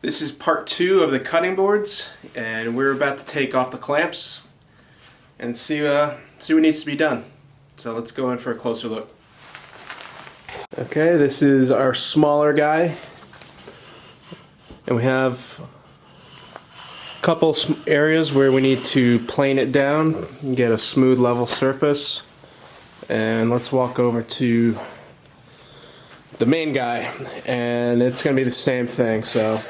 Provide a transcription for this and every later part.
This is part 2 of the cutting boards, and we're about to take off the clamps and see what needs to be done. So let's go in for a closer look. Okay, this is our smaller guy, and we have a couple areas where we need to plane it down and get a smooth level surface. And let's walk over to the main guy, and it's going to be the same thing. So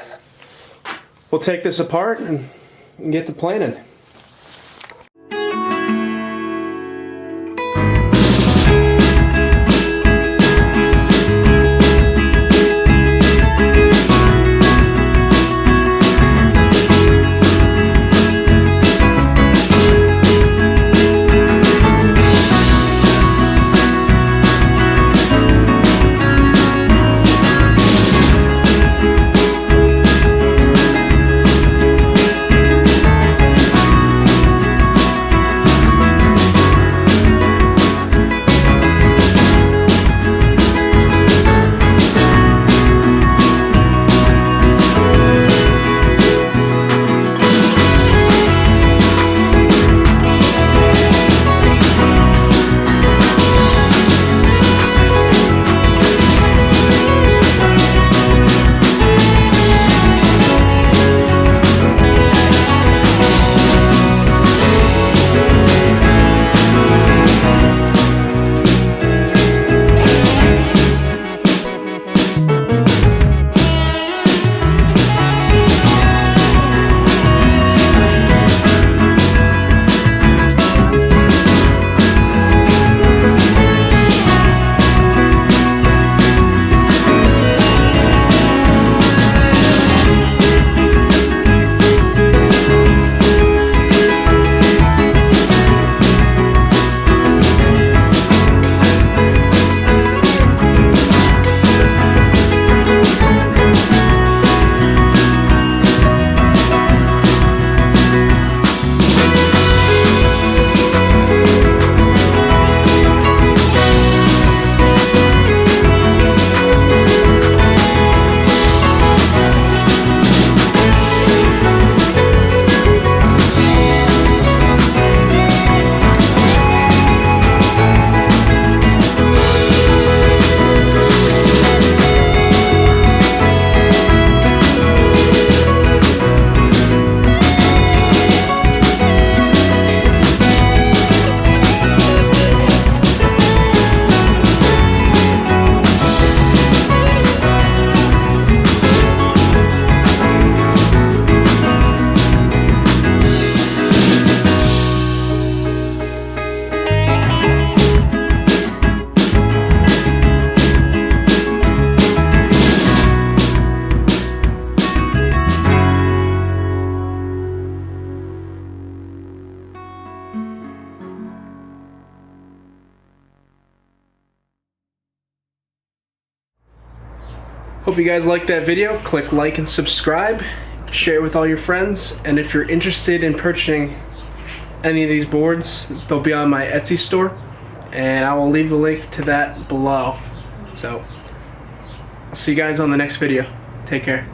we'll take this apart and get to planing. Hope you guys liked that video. Click like and subscribe. Share it with all your friends. And if you're interested in purchasing any of these boards, they'll be on my Etsy store. And I will leave the link to that below. So, I'll see you guys on the next video. Take care.